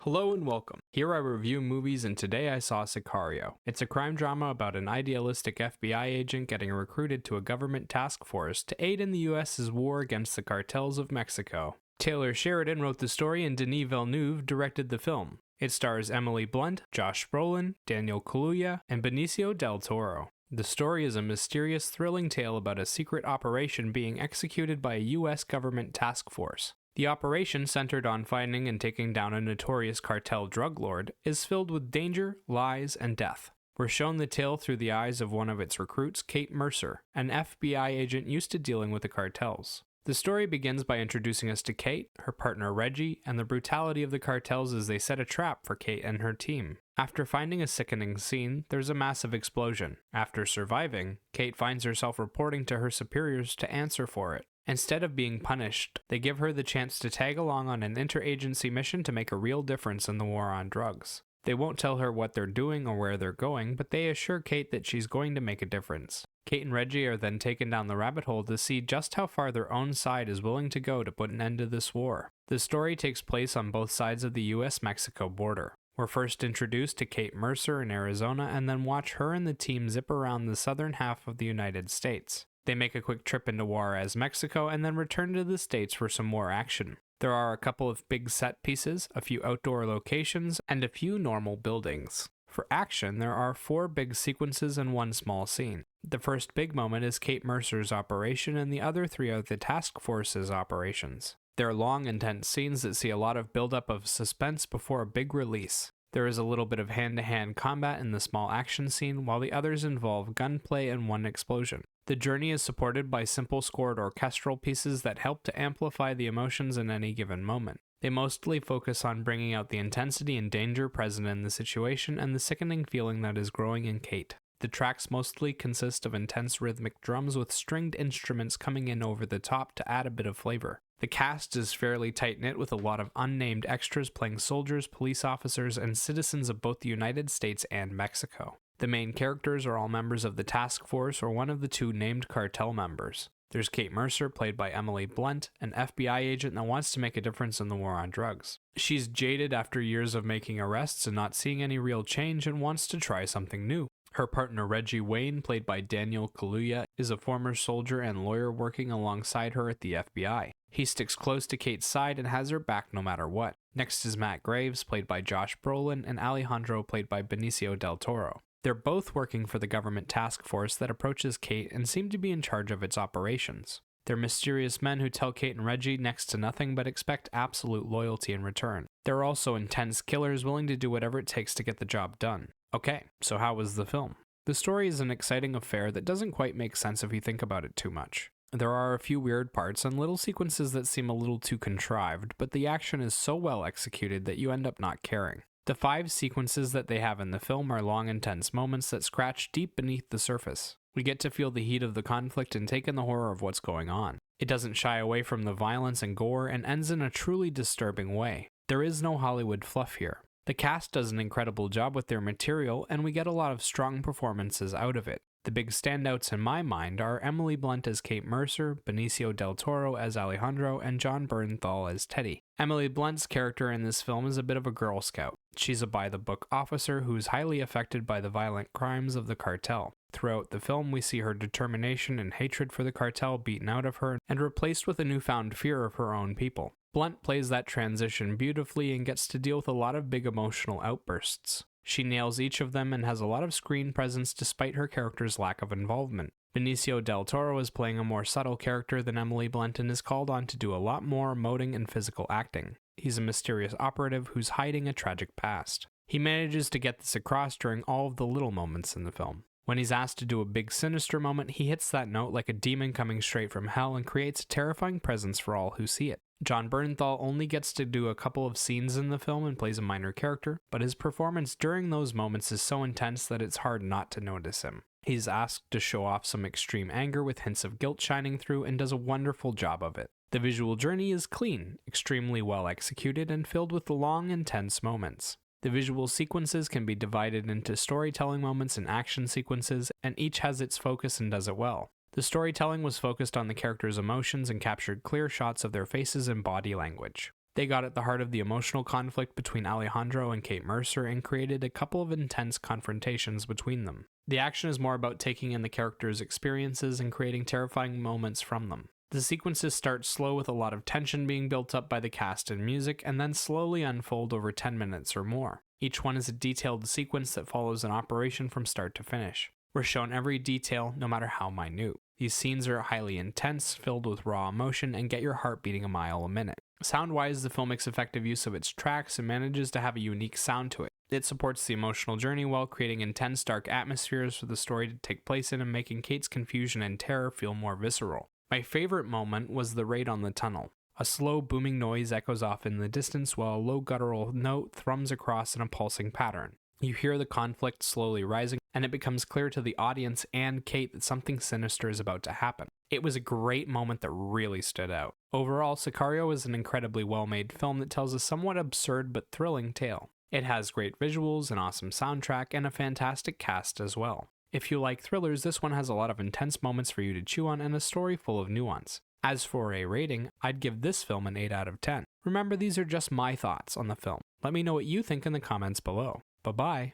Hello and welcome. Here I review movies, and today I saw Sicario. It's a crime drama about an idealistic FBI agent getting recruited to a government task force to aid in the US's war against the cartels of Mexico. Taylor Sheridan wrote the story and Denis Villeneuve directed the film. It stars Emily Blunt, Josh Brolin, Daniel Kaluuya, and Benicio del Toro. The story is a mysterious, thrilling tale about a secret operation being executed by a US government task force. The operation, centered on finding and taking down a notorious cartel drug lord, is filled with danger, lies, and death. We're shown the tale through the eyes of one of its recruits, Kate Mercer, an FBI agent used to dealing with the cartels. The story begins by introducing us to Kate, her partner Reggie, and the brutality of the cartels as they set a trap for Kate and her team. After finding a sickening scene, there's a massive explosion. After surviving, Kate finds herself reporting to her superiors to answer for it. Instead of being punished, they give her the chance to tag along on an interagency mission to make a real difference in the war on drugs. They won't tell her what they're doing or where they're going, but they assure Kate that she's going to make a difference. Kate and Reggie are then taken down the rabbit hole to see just how far their own side is willing to go to put an end to this war. The story takes place on both sides of the US-Mexico border. We're first introduced to Kate Mercer in Arizona and then watch her and the team zip around the southern half of the United States. They make a quick trip into Juarez, Mexico, and then return to the States for some more action. There are a couple of big set pieces, a few outdoor locations, and a few normal buildings. For action, there are 4 big sequences and 1 small scene. The first big moment is Kate Mercer's operation, and the other 3 are the task force's operations. They're long, intense scenes that see a lot of buildup of suspense before a big release. There is a little bit of hand-to-hand combat in the small action scene, while the others involve gunplay and 1 explosion. The journey is supported by simple scored orchestral pieces that help to amplify the emotions in any given moment. They mostly focus on bringing out the intensity and danger present in the situation and the sickening feeling that is growing in Kate. The tracks mostly consist of intense rhythmic drums with stringed instruments coming in over the top to add a bit of flavor. The cast is fairly tight-knit with a lot of unnamed extras playing soldiers, police officers, and citizens of both the United States and Mexico. The main characters are all members of the task force or one of the 2 named cartel members. There's Kate Mercer, played by Emily Blunt, an FBI agent that wants to make a difference in the war on drugs. She's jaded after years of making arrests and not seeing any real change and wants to try something new. Her partner Reggie Wayne, played by Daniel Kaluuya, is a former soldier and lawyer working alongside her at the FBI. He sticks close to Kate's side and has her back no matter what. Next is Matt Graves, played by Josh Brolin, and Alejandro, played by Benicio del Toro. They're both working for the government task force that approaches Kate and seem to be in charge of its operations. They're mysterious men who tell Kate and Reggie next to nothing but expect absolute loyalty in return. They're also intense killers willing to do whatever it takes to get the job done. Okay, so how was the film? The story is an exciting affair that doesn't quite make sense if you think about it too much. There are a few weird parts and little sequences that seem a little too contrived, but the action is so well executed that you end up not caring. The 5 sequences that they have in the film are long, intense moments that scratch deep beneath the surface. We get to feel the heat of the conflict and take in the horror of what's going on. It doesn't shy away from the violence and gore and ends in a truly disturbing way. There is no Hollywood fluff here. The cast does an incredible job with their material, and we get a lot of strong performances out of it. The big standouts in my mind are Emily Blunt as Kate Mercer, Benicio del Toro as Alejandro, and Jon Bernthal as Teddy. Emily Blunt's character in this film is a bit of a Girl Scout. She's a by-the-book officer who's highly affected by the violent crimes of the cartel. Throughout the film, we see her determination and hatred for the cartel beaten out of her and replaced with a newfound fear of her own people. Blunt plays that transition beautifully and gets to deal with a lot of big emotional outbursts. She nails each of them and has a lot of screen presence despite her character's lack of involvement. Benicio del Toro is playing a more subtle character than Emily Blunt and is called on to do a lot more emoting and physical acting. He's a mysterious operative who's hiding a tragic past. He manages to get this across during all of the little moments in the film. When he's asked to do a big sinister moment, he hits that note like a demon coming straight from hell and creates a terrifying presence for all who see it. Jon Bernthal only gets to do a couple of scenes in the film and plays a minor character, but his performance during those moments is so intense that it's hard not to notice him. He's asked to show off some extreme anger with hints of guilt shining through and does a wonderful job of it. The visual journey is clean, extremely well executed, and filled with long, intense moments. The visual sequences can be divided into storytelling moments and action sequences, and each has its focus and does it well. The storytelling was focused on the characters' emotions and captured clear shots of their faces and body language. They got at the heart of the emotional conflict between Alejandro and Kate Mercer and created a couple of intense confrontations between them. The action is more about taking in the characters' experiences and creating terrifying moments from them. The sequences start slow with a lot of tension being built up by the cast and music, and then slowly unfold over 10 minutes or more. Each one is a detailed sequence that follows an operation from start to finish. We're shown every detail, no matter how minute. These scenes are highly intense, filled with raw emotion, and get your heart beating a mile a minute. Sound-wise, the film makes effective use of its tracks and manages to have a unique sound to it. It supports the emotional journey while creating intense, dark atmospheres for the story to take place in and making Kate's confusion and terror feel more visceral. My favorite moment was the raid on the tunnel. A slow, booming noise echoes off in the distance while a low guttural note thrums across in a pulsing pattern. You hear the conflict slowly rising, and it becomes clear to the audience and Kate that something sinister is about to happen. It was a great moment that really stood out. Overall, Sicario is an incredibly well-made film that tells a somewhat absurd but thrilling tale. It has great visuals, an awesome soundtrack, and a fantastic cast as well. If you like thrillers, this one has a lot of intense moments for you to chew on and a story full of nuance. As for a rating, I'd give this film an 8 out of 10. Remember, these are just my thoughts on the film. Let me know what you think in the comments below. Bye-bye.